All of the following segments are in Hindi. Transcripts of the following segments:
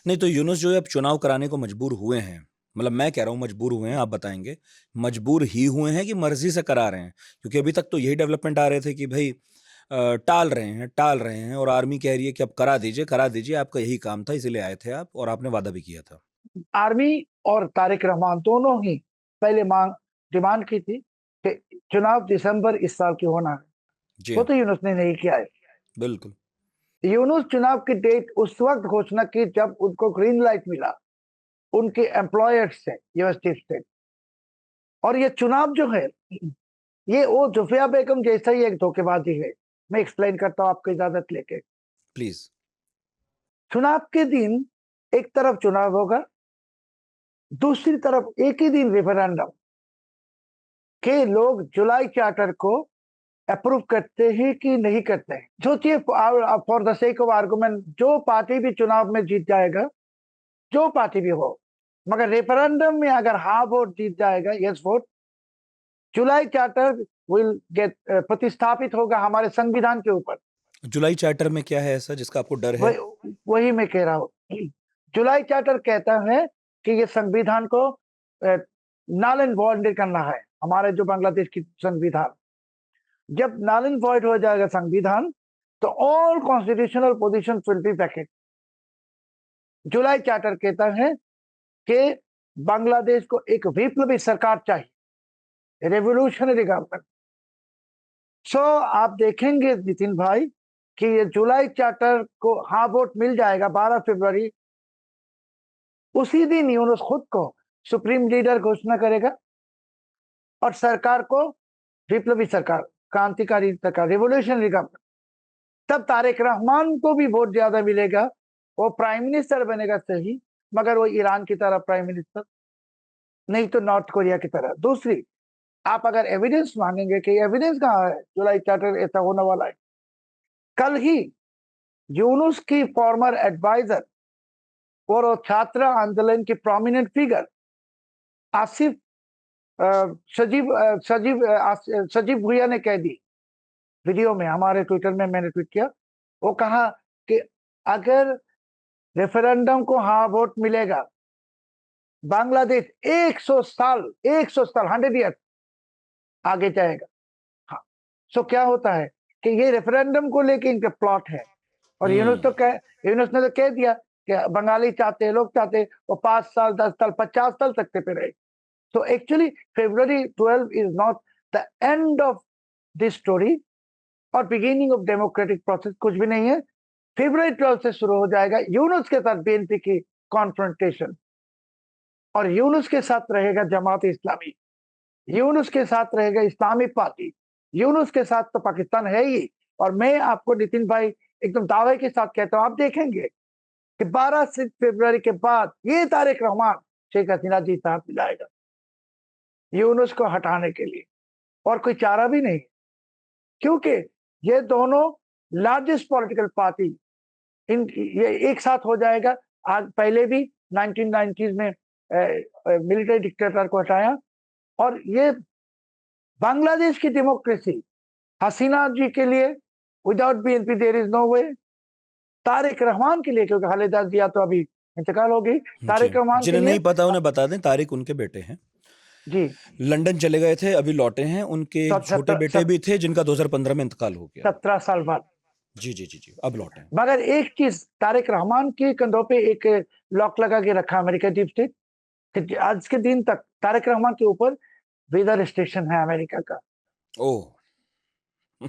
नहीं तो यूनुस जो है अब चुनाव कराने को मजबूर हुए हैं, मतलब मैं कह रहा हूँ मजबूर हुए हैं, आप बताएंगे मजबूर ही हुए हैं कि मर्जी से करा रहे हैं? क्योंकि अभी तक तो यही डेवलपमेंट आ रहे थे कि भाई टाल रहे हैं और आर्मी कह रही है कि अब करा दीजिए, आपका यही काम था, इसीलिए आए थे आप और आपने वादा भी किया था। आर्मी और तारिक रहमान दोनों ही पहले मांग डिमांड की थी कि चुनाव दिसंबर इस साल की होना है। जी वो हाँ, तो यूनुस ने नहीं किया है। बिल्कुल। यूनुस चुनाव की डेट उस वक्त घोषणा की जब उनको ग्रीन लाइट मिला उनके एम्प्लॉयर्स से, यूनिवर्सिटी से। और ये चुनाव जो है, ये वो जुफिया बेगम जैसा ही एक धोखेबाजी है। मैं एक्सप्लेन करता हूं आपको इजाजत लेके। प्लीज। चुनाव के दिन एक तरफ चुनाव होगा, दूसरी तरफ एक ही दिन रेफरेंडम के लोग जुलाई चार्टर को अप्रूव करते हैं कि नहीं करते हैं। सोचिए, for the sake of argument, जो पार्टी भी चुनाव में जीत जाएगा, जो पार्टी भी हो, मगर रेफरेंडम में अगर हाँ वोट जीत जाएगा, yes vote, July charter will get प्रतिस्थापित होगा हमारे संविधान के ऊपर। जुलाई चार्टर में क्या है ऐसा जिसका आपको डर है? वही मैं कह रहा हूं। जुलाई चार्टर कहता है कि ये संविधान को नल एंड वॉइड करना है। हमारे जो बांग्लादेश की संविधान, जब नल एंड वॉइड हो जाएगा संविधान, तो all constitutional position will be vacant. July charter कहता है कि बांग्लादेश को एक विप्लवी सरकार चाहिए, रेवोल्यूशनरी गवर्नमेंट। सो आप देखेंगे नितिन भाई कि ये जुलाई चार्टर को हाँ वोट मिल जाएगा 12 फरवरी। उसी दिन यूनुस खुद को सुप्रीम लीडर घोषणा करेगा और सरकार को विप्लवी सरकार, क्रांतिकारी सरकार, रेवोल्यूशनरी गवर्नमेंट। तब तारिक रहमान को भी वोट ज्यादा मिलेगा, वो प्राइम मिनिस्टर बनेगा सही, मगर वो ईरान की तरह प्राइम मिनिस्टर, नहीं तो नॉर्थ कोरिया की तरह। दूसरी, आप अगर एविडेंस मांगेंगे कि एविडेंस कहाँ है जुलाई चार्टर ऐसा होने वाला है, कल ही यूनुस की फॉर्मर एडवाइजर और वो छात्र आंदोलन की प्रोमिनेंट फिगर आसिफ सजीव भुइया ने कह दी वीडियो में, हमारे ट्विटर में मैंने ट्वीट किया। वो कहा कि अगर रेफरेंडम को हाँ वोट मिलेगा, बांग्लादेश 100 साल 100 साल 100 ईयर आगे जाएगा। हाँ। सो क्या होता है कि ये रेफरेंडम को लेके इनका प्लॉट है। और यूनुस ने तो कह दिया कि बंगाली चाहते हैं, लोग चाहते हैं वो 5 साल 10 साल 50 साल तक पे रहे। So actually, February 12 is not the end of this story और beginning of democratic process, कुछ भी नहीं है। February 12 से शुरू हो जाएगा यूनुस के साथ बीएनपी की कॉन्फ्रंटेशन। और यूनुस के साथ रहेगा जमात इस्लामी, यूनुस के साथ रहेगा इस्लामिक पार्टी, यूनुस के साथ तो पाकिस्तान है ही। और मैं आपको नितिन भाई एकदम दावे के साथ कहता हूं, आप देखेंगे कि 12 फरवरी के बाद ये तारिक रहमान शेख हसीना जी साथ मिलाएगा यूनुस को हटाने के लिए। और कोई चारा भी नहीं, क्योंकि ये दोनों लार्जेस्ट पॉलिटिकल पार्टी इन ये एक साथ हो जाएगा। आज पहले भी 1990s में मिलिट्री डिक्टेटर को हटाया। और ये बांग्लादेश की डेमोक्रेसी हसीना जी के लिए, without BNP there is no way. Tarique Rahman के लिए, क्योंकि खालिदा जिया तो अभी इंतकाल हो गई, जी, तारिक रहमान के जिन्हें लिए। नहीं पता उन्हें बता दें, तारिक उनके बेटे हैं। जी। लंदन चले गए थे, अभी लौटे हैं। उनके एक छोटे बेटे भी थे जिनका 2015 में इंतकाल हो गया। 17 साल बाद। जी जी जी जी, अब लौटे हैं। मगर एक चीज, तारिक रहमान के कंधों पे एक लॉक लगा के रखा अमेरिका डीप स्टेट कि आज के दिन तक तारिक रहमान के ऊपर वीजा रिस्ट्रिक्शन है अमेरिका का। ओह।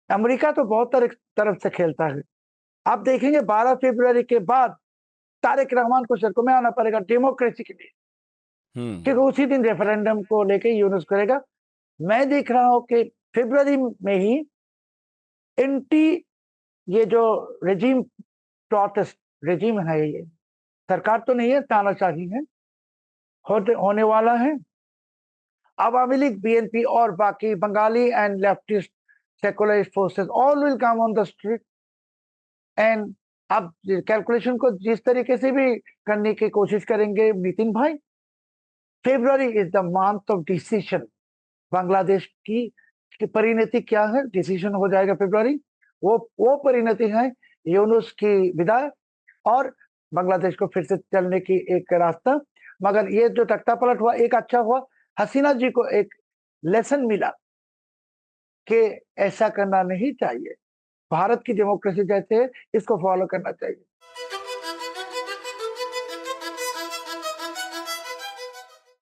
अमेरिका तो बहुत तरफ से खेलता है। आप देखेंगे 12 फरवरी के बाद तारिक रहमान को सड़कों में आना पड़ेगा डेमोक्रेसी के लिए, क्योंकि उसी दिन रेफरेंडम को लेके यूनुस करेगा। मैं देख रहा हूं कि फरवरी में ही एंटी, ये जो रेजिम प्रोटेस्ट रेजिम है, ये सरकार तो नहीं है, तानाशाही है, होने वाला है। अवामी लीग, बीएनपी और बाकी Bengali and leftist secularist forces all will come on the street. And आप कैलकुलेशन को जिस तरीके से भी करने की कोशिश करेंगे नितिन भाई, February is the month of decision. Bangladesh की परिणति क्या है, डिसीजन हो जाएगा फरवरी। वो परिणति है यूनुस की विदाई और बांग्लादेश को फिर से चलने की एक रास्ता। मगर ये जो तख्तापलट हुआ, एक अच्छा हुआ, हसीना जी को एक लेसन मिला कि ऐसा करना नहीं चाहिए, भारत की डेमोक्रेसी जैसे है इसको फॉलो करना चाहिए।